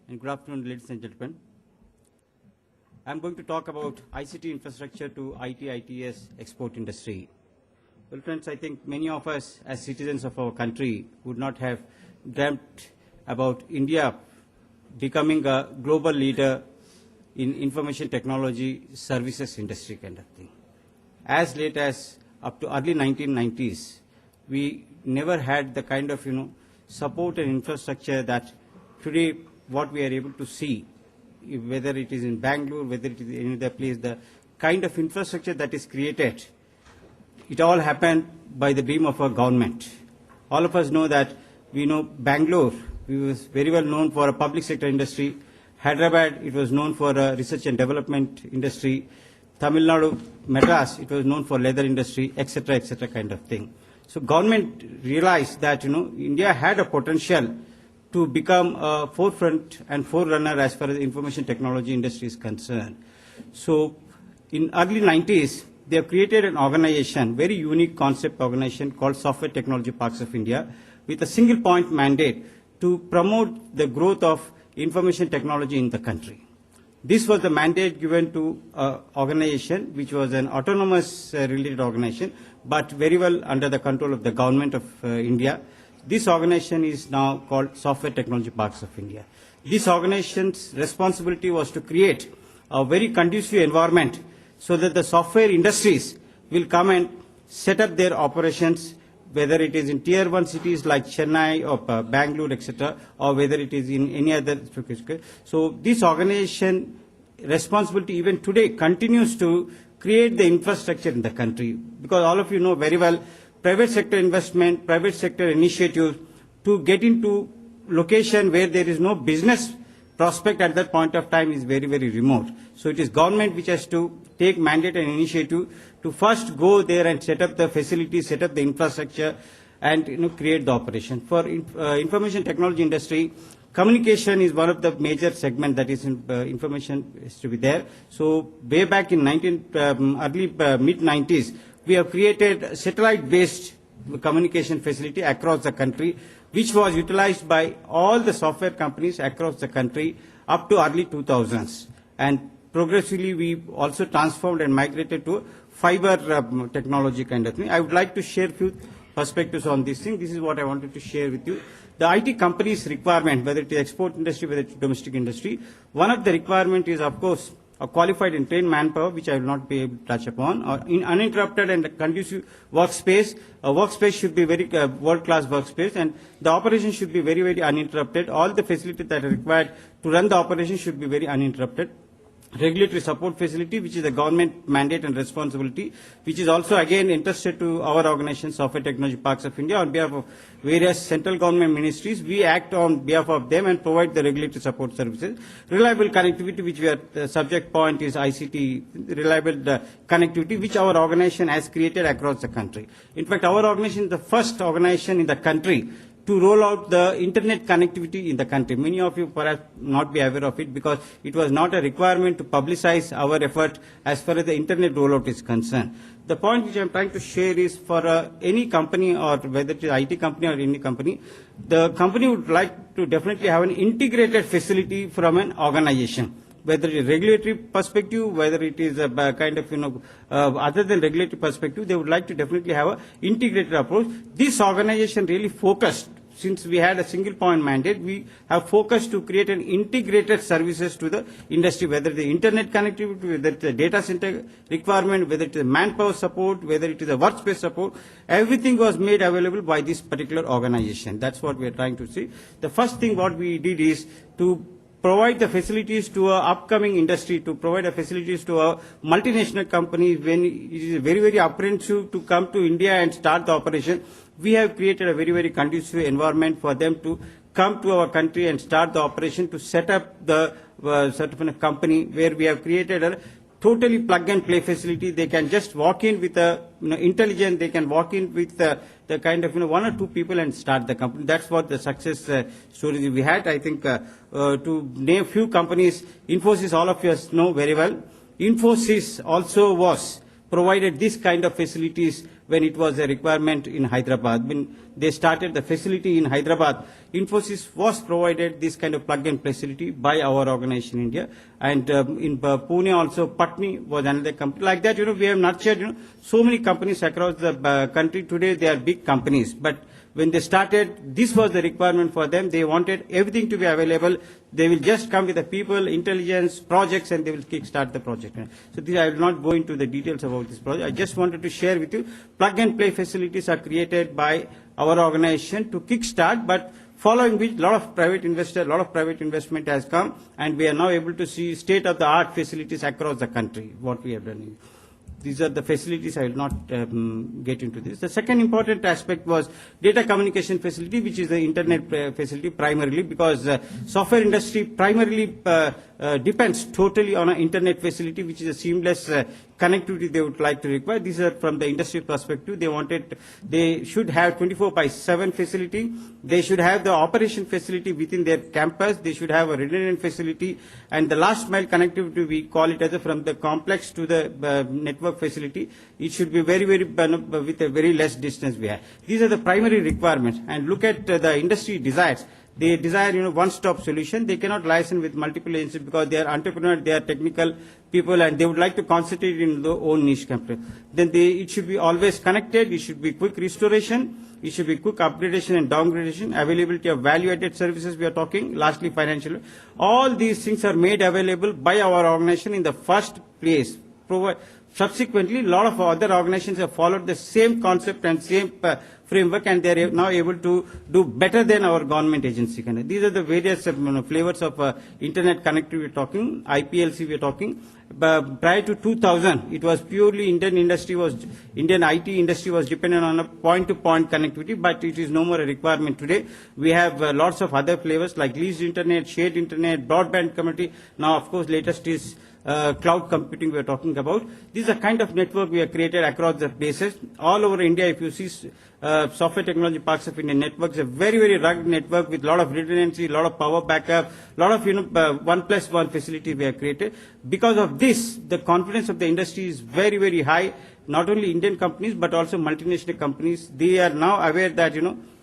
and good afternoon, ladies and gentlemen. I'm going to talk about ICT infrastructure to IT/ITES export industry. Well, friends, I think many of us as citizens of our country would not have dreamt about India becoming a global leader in information technology services industry kind of thing. As late as up to early 1990s, we never had the kind of support and infrastructure that today what we are able to see, whether it is in Bangalore, whether it is in any other place, the kind of infrastructure that is created, it all happened by the beam of our government. All of us know that we know Bangalore, we was very well known for a public sector industry. Hyderabad, it was known for a research and development industry. Tamil Nadu, Madras, it was known for leather industry, etc., kind of thing. So government realized that India had a potential to become a forefront and forerunner as far as the information technology industry is concerned. So in early 90s, they have created an organization, very unique concept organization called Software Technology Parks of India, with a single point mandate to promote the growth of information technology in the country. This was the mandate given to an organization which was an autonomous related organization, but very well under the control of the government of India. This organization is now called Software Technology Parks of India. This organization's responsibility was to create a very conducive environment so that the software industries will come and set up their operations, whether it is in tier 1 cities like Chennai or Bangalore, etc., or whether it is in any other. So this organization responsibility even today continues to create the infrastructure in the country, because all of you know very well private sector investment, private sector initiatives to get into location where there is no business prospect at that point of time is very, very remote. So it is government which has to take mandate and initiative to first go there and set up the facilities, set up the infrastructure, and create the operation. For information technology industry, communication is one of the major segments that is in information is to be there. So way back in early mid-90s, we have created satellite-based communication facility across the country, which was utilized by all the software companies across the country up to early 2000s. And progressively, we also transformed and migrated to fiber technology kind of thing. I would like to share a few perspectives on this thing. This is what I wanted to share with you. The IT companies' requirement, whether it is export industry, whether it is domestic industry, one of the requirement is, of course, a qualified and trained manpower, which I will not be able to touch upon, or in uninterrupted and conducive workspace. A workspace should be very world-class workspace, and the operation should be very, very uninterrupted. All the facilities that are required to run the operation should be very uninterrupted. Regulatory support facility, which is a government mandate and responsibility, which is also again entrusted to our organization, Software Technology Parks of India, on behalf of various central government ministries. We act on behalf of them and provide the regulatory support services. Reliable connectivity, which we are the subject point is ICT, reliable connectivity, which our organization has created across the country. In fact, our organization is the first organization in the country to roll out the internet connectivity in the country. Many of you perhaps not be aware of it because it was not a requirement to publicize our effort as far as the internet rollout is concerned. The point which I am trying to share is for any company, or whether it is IT company or any company, the company would like to definitely have an integrated facility from an organization. Whether it is regulatory perspective, whether it is a kind of, other than regulatory perspective, they would like to definitely have an integrated approach. This organization really focused, since we had a single point mandate, we have focused to create an integrated services to the industry, whether the internet connectivity, whether it is a data center requirement, whether it is a manpower support, whether it is a workspace support, everything was made available by this particular organization. That's what we are trying to see. The first thing what we did is to provide the facilities to our upcoming industry, to provide the facilities to our multinational companies when it is very, very apprehensive to come to India and start the operation. We have created a very, very conducive environment for them to come to our country and start the operation, to set up the certificate company, where we have created a totally plug and play facility. They can just walk in with a intelligence, they can walk in with the kind of one or two people and start the company. That's what the success stories we had. I think to name few companies, Infosys, all of us know very well. Infosys also was provided this kind of facilities when it was a requirement in Hyderabad. When they started the facility in Hyderabad, Infosys was provided this kind of plug-and-play facility by our organization in India. And in Pune also, Patni was another company. Like that, we have nurtured, so many companies across the country. Today, they are big companies. But when they started, this was the requirement for them. They wanted everything to be available. They will just come with the people, intelligence, projects, and they will kickstart the project. So I will not go into the details about this project. I just wanted to share with you, plug-and-play facilities are created by our organization to kickstart, but following which a lot of private investment has come, and we are now able to see state-of-the-art facilities across the country, what we have done. These are the facilities. I will not get into this. The second important aspect was data communication facility, which is the internet facility primarily, because software industry primarily depends totally on an internet facility, which is a seamless connectivity they would like to require. These are from the industry perspective. They should have 24/7 facility. They should have the operation facility within their campus. They should have a redundant facility. And the last mile connectivity, we call it as from the complex to the network facility. It should be very, very, with a very less distance we have. These are the primary requirements. And look at the industry desires. They desire, one-stop solution. They cannot license with multiple agencies because they are entrepreneurs, they are technical people, and they would like to concentrate in their own niche company. Then it should be always connected. It should be quick restoration. It should be quick upgradation and downgradation, availability of value-added services we are talking, lastly financial. All these things are made available by our organization in the first place. Subsequently, a lot of other organizations have followed the same concept and same framework, and they are now able to do better than our government agency. These are the various flavors of internet connectivity we are talking, IPLC we are talking. Prior to 2000, it was purely Indian IT industry was dependent on a point-to-point connectivity, but it is no more a requirement today. We have lots of other flavors like leased internet, shared internet, broadband community. Now, of course, latest is cloud computing we are talking about. This is a kind of network we have created across the places. All over India, if you see software technology parks of India networks, a very, very rugged network with a lot of redundancy, a lot of power backup, a lot of 1+1 facility we have created. Because of this, the confidence of the industry is very, very high. Not only Indian companies, but also multinational companies. They are now aware that,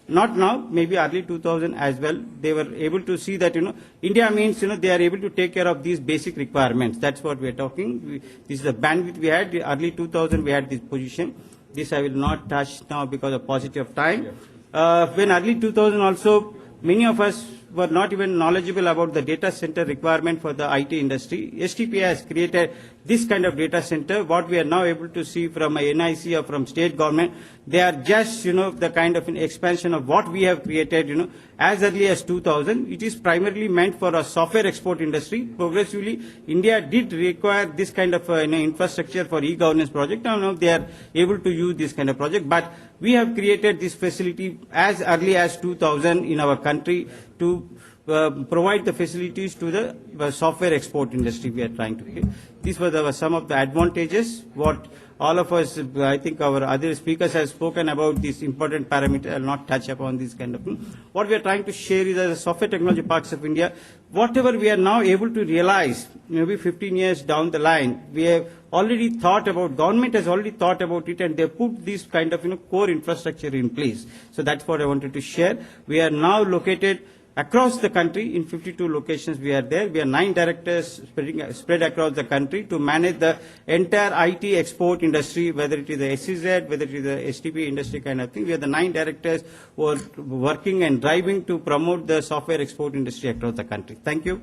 not now, maybe early 2000 as well, they were able to see that, India means, they are able to take care of these basic requirements. That's what we are talking. This is the bandwidth we had. Early 2000, we had this position. This I will not touch now because of paucity of time. When early 2000 also, many of us were not even knowledgeable about the data center requirement for the IT industry. STP has created this kind of data center. What we are now able to see from a NIC or from state government, they are just, the kind of an expansion of what we have created, as early as 2000. It is primarily meant for a software export industry. Progressively, India did require this kind of infrastructure for e-governance project. Now they are able to use this kind of project. But we have created this facility as early as 2000 in our country to provide the facilities to the software export industry we are trying to create. These were some of the advantages. What all of us, I think our other speakers have spoken about this important parameter. I will not touch upon this kind of thing. What we are trying to share is as software technology parks of India, whatever we are now able to realize, maybe 15 years down the line, we have already thought about, government has already thought about it, and they put this kind of core infrastructure in place. So that's what I wanted to share. We are now located across the country in 52 locations we are there. We are 9 directors spread across the country to manage the entire IT export industry, whether it is the SEZ, whether it is the STP industry kind of thing. We are the 9 directors who are working and driving to promote the software export industry across the country. Thank you.